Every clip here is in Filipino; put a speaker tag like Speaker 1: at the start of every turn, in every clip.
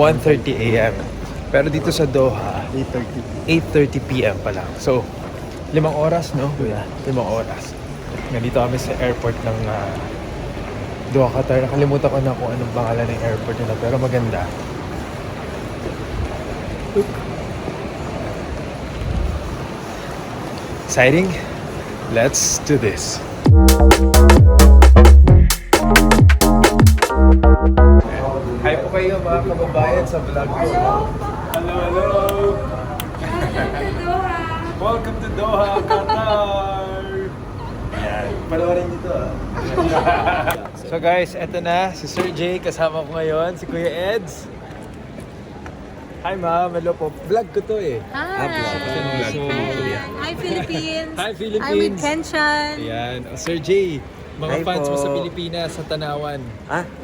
Speaker 1: 1:30 a.m. Pero dito sa Doha, 8:30 p.m. pa lang. So, 5 oras, no, kuya? 5 oras. Nandito kami sa airport ng Doha, Qatar. Nakalimutan ko na kung anong pangalan ng airport nila, pero maganda. Exciting? Let's do this. Hi po kayo mga kababayan sa vlog ko. Hello, hello! Welcome to Doha, Qatar! Ayan, panoorin nyo to So guys, eto na si Sir Jay, kasama ko ngayon, si Kuya Eds. Hi ma'am, hello po. Vlog ko to eh.
Speaker 2: Hi! Hi Philippines!
Speaker 1: Hi Philippines!
Speaker 2: I'm with Kenshan!
Speaker 1: Ayan, Sir Jay, mga
Speaker 3: Hi
Speaker 1: fans mo
Speaker 3: po.
Speaker 1: sa Pilipinas, sa Tanawan.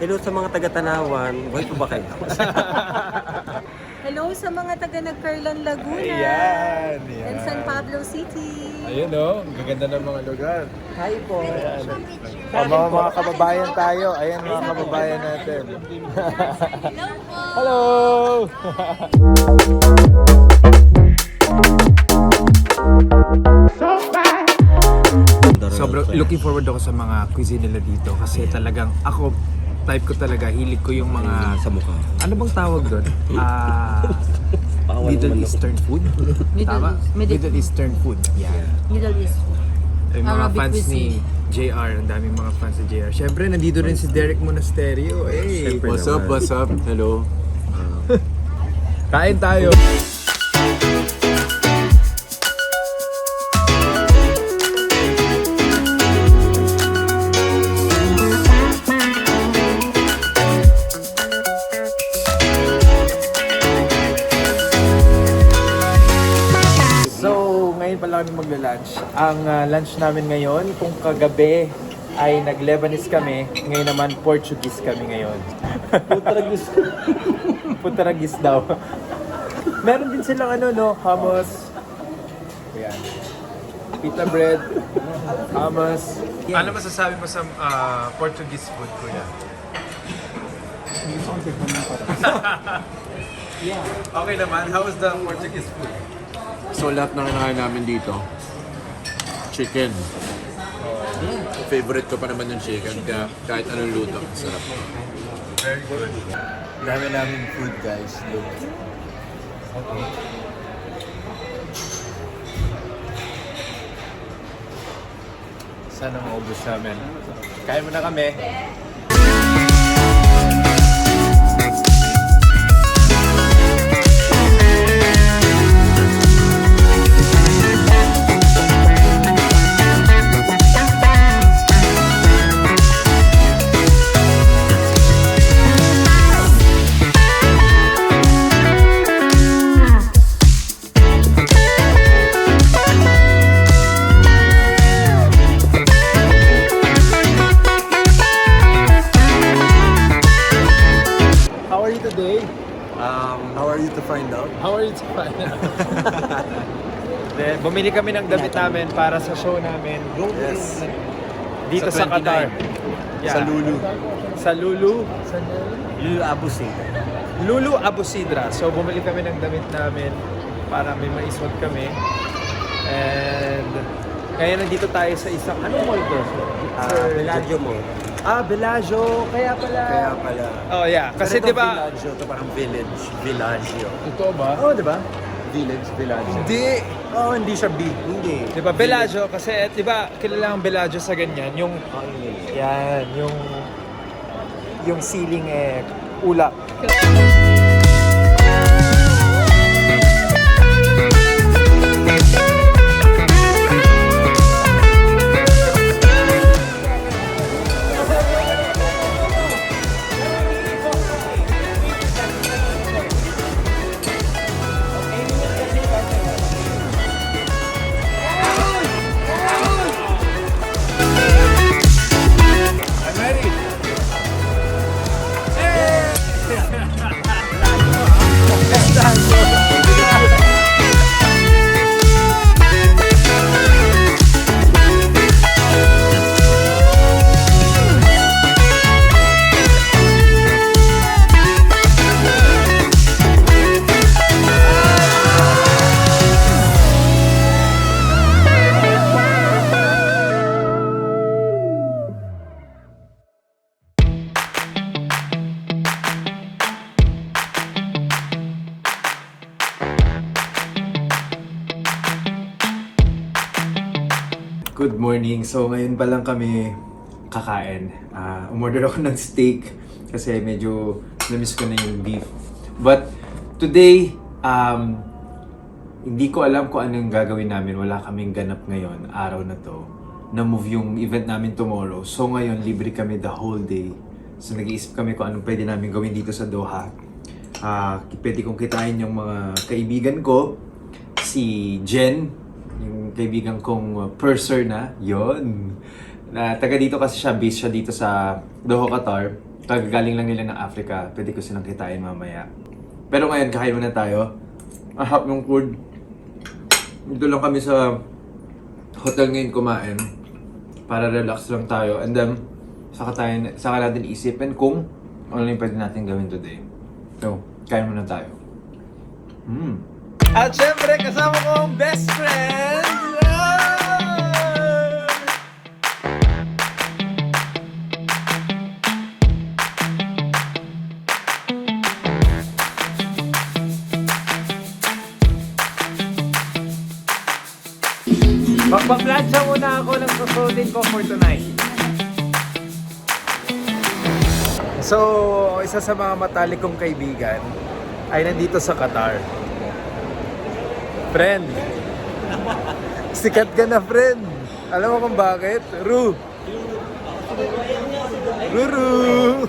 Speaker 3: Hello sa mga taga-Tanawan. Buhay po ba kayo?
Speaker 2: Hello sa mga taga Nagcarlan, Laguna!
Speaker 1: Ayan,
Speaker 2: And San Pablo City!
Speaker 1: Ayun o, gaganda ng mga lugar.
Speaker 3: Hi po.
Speaker 1: Mga kababayan tayo. Ayan mga kababayan natin. Hello! Sobrang looking forward ako sa mga cuisine nila dito kasi talagang ako, type ko talaga, hilig ko yung mga
Speaker 3: Sa mukha.
Speaker 1: ano bang tawag doon? Middle Eastern food? Tama? Middle Eastern food. Yeah.
Speaker 2: Middle East.
Speaker 1: Yung mga
Speaker 2: Arabic
Speaker 1: fans
Speaker 2: cuisine.
Speaker 1: ni JR, ang daming mga fans ni JR. Siyempre, nandito rin si Derek Monasterio. Hey!
Speaker 3: Siyempre
Speaker 1: What's up?
Speaker 3: naman.
Speaker 1: What's up? Hello. Kain tayo. So, ngayon pala kami magla-lunch. Ang lunch namin ngayon, kung kagabi ay nag-Lebanese kami, ngayon naman Portuguese kami ngayon. Putaragis. Putaragis daw. Meron din silang ano, no? Hummus. Ayan. Pita bread. Hummus. Ano masasabi mo sa Portuguese food, kuya? Okay naman. How was the Portuguese food?
Speaker 4: So lahat ng kinain namin dito, chicken. Favorite ko pa naman yung chicken, kaya kahit anong luto, sarap.
Speaker 1: Very good.
Speaker 3: Dami namin food, guys. Look.
Speaker 1: Okay. Sana maubos namin. Kain mo na kami. How are you today?
Speaker 3: How are you to find out?
Speaker 1: How are you today? Then, bumili kami ng damit namin para sa show namin.
Speaker 3: Yes.
Speaker 1: Dito sa,
Speaker 3: Sa 29.
Speaker 1: Qatar.
Speaker 3: Sa Lulu.
Speaker 1: Sa Lulu.
Speaker 3: Lulu Abu Dhabi.
Speaker 1: Lulu Abu Sidra. So bumili kami ng damit namin para may maisuot kami. And ngayon nandito tayo sa isang, anong mall to?
Speaker 3: Bellagio mo.
Speaker 1: Bellagio. Kaya pala.
Speaker 3: Kaya pala.
Speaker 1: Oh yeah, kasi
Speaker 3: Pero
Speaker 1: 'di ba?
Speaker 3: Bellagio, ito parang village. Bellagio.
Speaker 1: Totoo ba?
Speaker 3: Oo, di ba? Village, Bellagio.
Speaker 1: Hindi.
Speaker 3: Oo, hindi siya big. Hindi.
Speaker 1: 'Di ba Bellagio kasi 'di ba kilala ang Bellagio sa ganyan, yung yan, yung ceiling ulap. I'm ready. Hey! Good morning. So ngayon pa lang kami kakain. Umorder ako ng steak kasi medyo na-miss ko na yung beef. But today, hindi ko alam kung anong gagawin namin. Wala kaming ganap ngayon, araw na to. Na-move yung event namin tomorrow. So ngayon, libre kami the whole day. So nag-iisip kami kung anong pwede namin gawin dito sa Doha. Pwede kong kitain yung mga kaibigan ko. Si Jen, yung kaibigan kong purser na, yon. Na taga dito kasi siya, base siya dito sa Doha, Qatar. Kagagaling lang nila ng Africa. Pwede ko silang kitain mamaya. Pero ngayon, kain muna tayo. Ahap yung food. Dito lang kami sa hotel ngayon kumain. Para relax lang tayo. And then, saka natin isipin kung ano yung pwede natin gawin today. So, kain muna tayo. At syempre, kasama ko ang best friend! Magpa-plancha muna ako ng susutin ko for tonight. So, isa sa mga matalik kong kaibigan ay nandito sa Qatar. Friend! Sikat ka na, friend! Alam mo kung bakit? Ru! Ruru!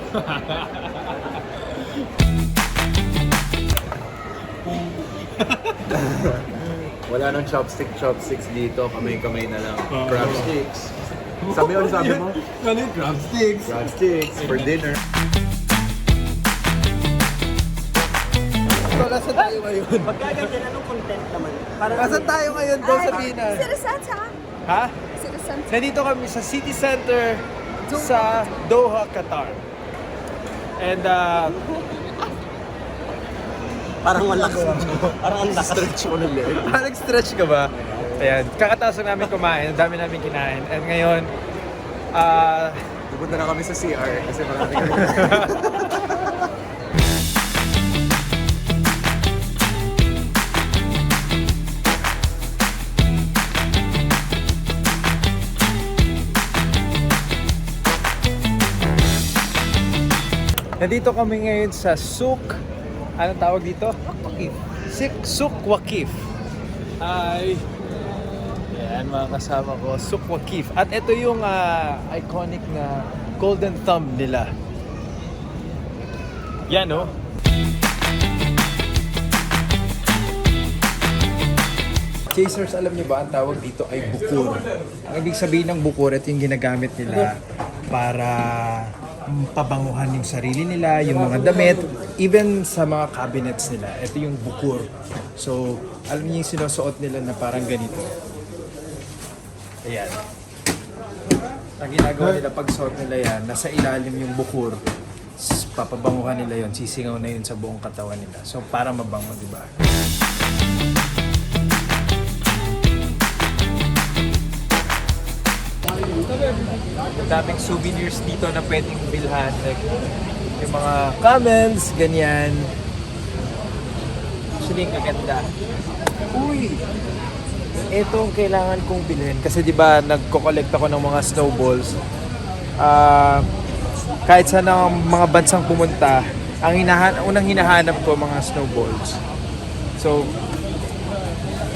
Speaker 3: Wala nang chopsticks dito. Kamay-kamay na lang. Crab sticks. Sabi mo?
Speaker 1: Ano yung crab sticks?
Speaker 3: Crab sticks for dinner.
Speaker 1: So, nasa tayo ngayon?
Speaker 5: Pagkaganyan, anong content naman?
Speaker 1: Nasa tayo ngayon doon sa Pinas?
Speaker 2: Sirasata.
Speaker 1: Ha?
Speaker 2: Sirasata.
Speaker 1: Nandito kami sa city center sa Doha, Qatar. And
Speaker 5: Parang ang lakas. Parang ang lakas.
Speaker 3: Stretch mo na leg.
Speaker 1: nag-stretch ka ba? Ayan, kakataas lang namin kumain, ang dami namin kinain. And ngayon,
Speaker 3: Pupunta na kami sa CR kasi marami kami.
Speaker 1: nandito kami ngayon sa Souk. Anong tawag dito? Waqif. Souk Waqif. Ay, yan mga kasama ko. Souk Waqif. At ito yung iconic na golden thumb nila. Yan, oh. Chasers, alam niyo ba, ang tawag dito ay bukur. Ang ibig sabihin ng bukur, ito yung ginagamit nila para pabanguhan yung sarili nila, yung mga damit, even sa mga cabinets nila. Ito yung bukur. So, alam niyo yung sinusuot nila na parang ganito. Ayan. Ang ginagawa nila pag suot nila yan, nasa ilalim yung bukur. Papabanguhan nila yon, sisingaw na yun sa buong katawan nila. So, para mabango, di ba? Daming souvenirs dito na pwedeng bilhan. Like, yung mga camels, ganyan. Actually, ang kaganda. Uy! Ito ang kailangan kong bilhin. Kasi di ba nagko-collect ako ng mga snowballs. Kahit saan ang mga bansang pumunta, ang unang hinahanap ko mga snowballs. So,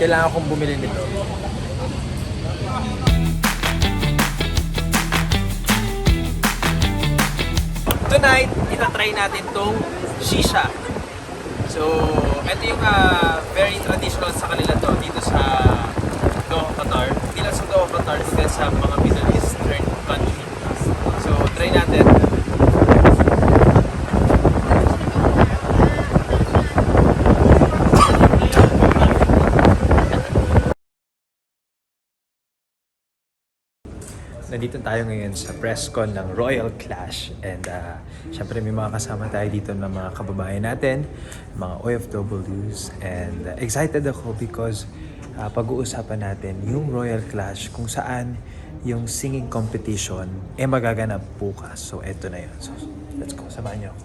Speaker 1: kailangan kong bumili nito. Tonight, itatry natin tong shisha. So, ito yung very traditional sa kanila to dito sa Doha, Qatar. Hindi lang sa Doha, Qatar, kundi sa mga Middle Eastern country. So, try natin. Nandito tayo ngayon sa press con ng Royal Clash and syempre may mga kasama tayo dito ng mga kababayan natin, mga OFWs, and excited ako because pag-uusapan natin yung Royal Clash kung saan yung singing competition magaganap bukas. So eto na yun. So let's go, samahan niyo ako.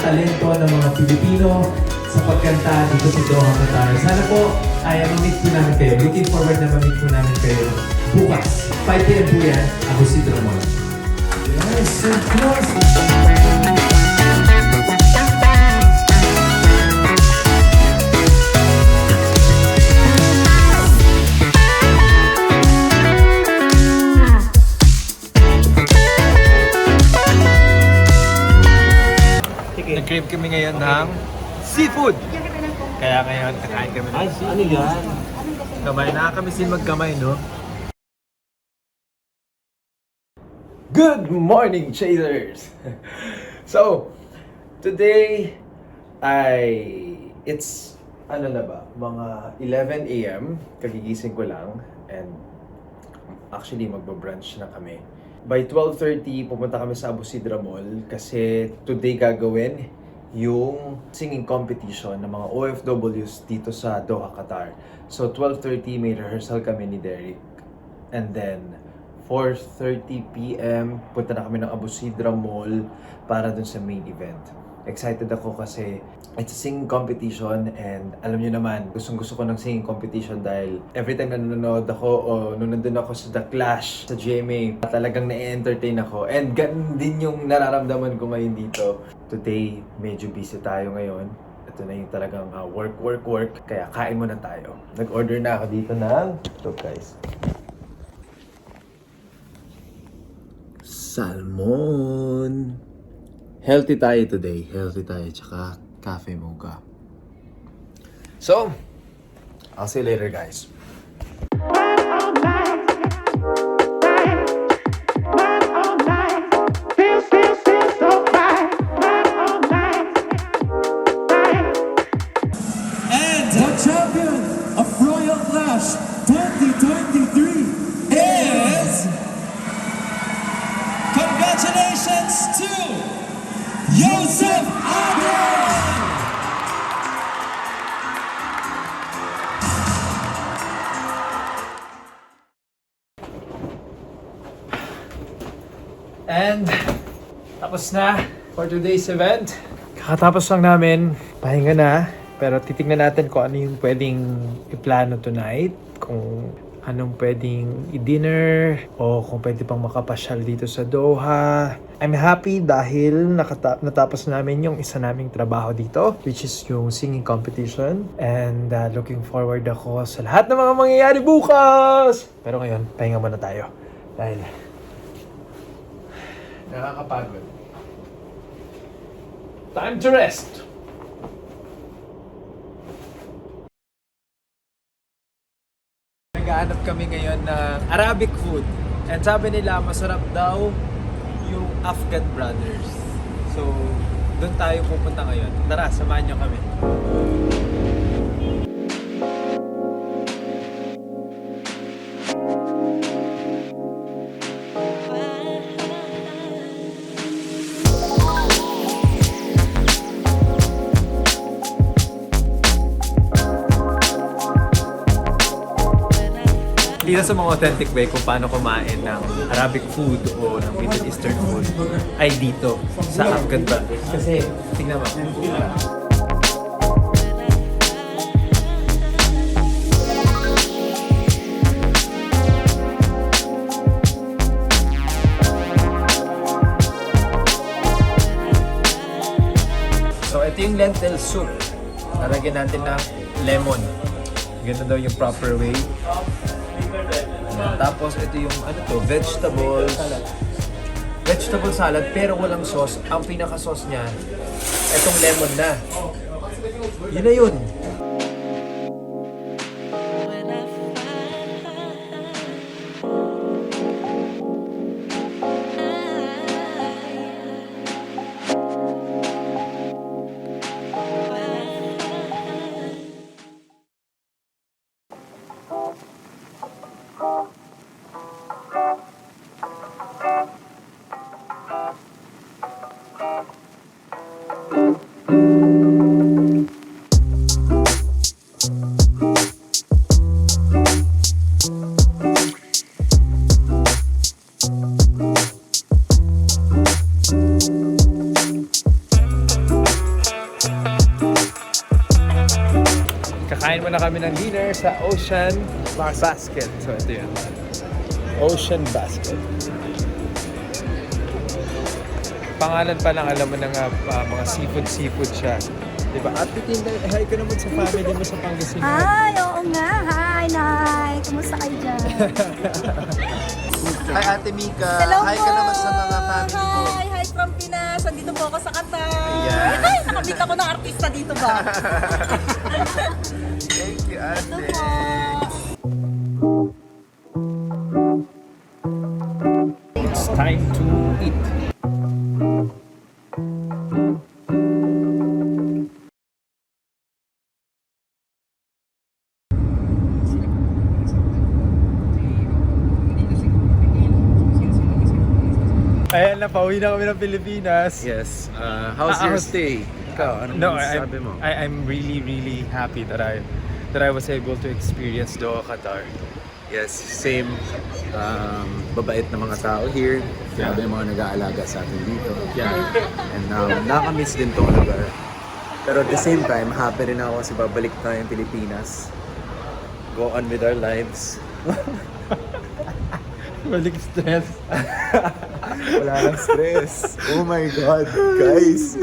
Speaker 1: talento ng mga Pilipino sa pagkanta dito sa Doha, Qatar. Sana po ay ma-meet po namin kayo. Looking forward na ma-meet po namin kayo bukas. 5 p.m. po yan. Ako si Dramon. Yes, of course! Nag-crave kami ngayon ng seafood. Kaya ngayon, kakain kami ng seafood.
Speaker 5: Ano yan?
Speaker 1: Kamay, nakakamisin magkamay, no? Good morning, Chasers! So, today it's, ano na ba, mga 11 a.m. Kagigising ko lang and actually magbabrunch na kami. By 12:30, pupunta kami sa Abu Sidra Mall kasi today gagawin yung singing competition ng mga OFWs dito sa Doha, Qatar. So 12:30 may rehearsal kami ni Derek. And then 4:30 p.m. punta na kami ng Abu Sidra Mall para dun sa main event. Excited ako kasi it's a singing competition and alam niyo naman, gustong-gusto ko ng singing competition dahil every time na nanonood ako o nung nandun ako sa The Clash, sa GMA, talagang na-entertain ako. And ganun din yung nararamdaman ko ngayon dito. Today, medyo busy tayo ngayon. Ito na yung talagang work. Kaya kain muna tayo. Nag-order na ako dito ng, ito guys, salmon. Healthy tayo today. Healthy tayo. Tsaka cafe mocha. So, I'll see you later, guys.
Speaker 6: And the champion of Royal Clash 2023 is... Congratulations to Joseph Adel!
Speaker 1: And tapos na for today's event. Kakatapos lang namin, pahinga na. Pero titignan natin kung ano yung pwedeng iplano tonight. Kung anong pwedeng i-dinner o kung pwede pang makapasyal dito sa Doha. I'm happy dahil natapos namin yung isa naming trabaho dito, which is yung singing competition. And looking forward ako sa lahat ng mga mangyayari bukas! Pero ngayon, pahinga muna tayo. Dahil nakakapagod. Time to rest! Naghahanap kami ngayon ng Arabic food. And sabi nila, masarap daw yung Afghan Brothers. So, doon tayo pupunta ngayon. Tara, samahan nyo kami. Dito sa mga authentic way kung paano kumain ng Arabic food o ng Middle Eastern food ay dito sa Afghan Brothers. Kasi, tingnan mo. So, ito yung lentil soup. Lalagyan natin ng lemon. Ganun daw yung proper way. Tapos ito yung vegetable salad pero walang sauce. Ang pinaka sauce niya itong lemon na. Yun na yun. Kakain muna kami ng dinner sa Ocean Basket. So ito yun. Ocean Basket. Pangalan pa lang alam mo na nga mga seafood siya. Diba? At Titinda, hi ka naman sa family mo sa Pangasinan.
Speaker 7: Hi, oo nga. Hi, Nay. Kumusta kayo dyan?
Speaker 3: Hi Ate Mika.
Speaker 7: Hello
Speaker 3: Hi
Speaker 7: po.
Speaker 3: ka naman sa mga family mo.
Speaker 7: Hi from Pinas. Andito po ako sa Qatar.
Speaker 3: Ayan.
Speaker 7: Ay, nakamit ako ng artista dito ba?
Speaker 3: Thank you, Ate.
Speaker 7: Ito po.
Speaker 1: It's time to eat. Ayan na, pauwi na kami ng Pilipinas.
Speaker 3: Yes. How's your
Speaker 1: how's-
Speaker 3: stay? Ikaw, ano
Speaker 1: No,
Speaker 3: sabi mo?
Speaker 1: I'm really happy that I was able to experience Doha, Qatar.
Speaker 3: Yes, same. Babait na mga tao here. Grabe yung mga nag-aalaga sa atin dito.
Speaker 1: Yeah.
Speaker 3: And nakamiss din tong lugar. Pero at the same time, happy rin ako kasi babalik tayong Pilipinas. Go on with our lives.
Speaker 1: Balik stress.
Speaker 3: Wala nang stress. Oh my God, guys.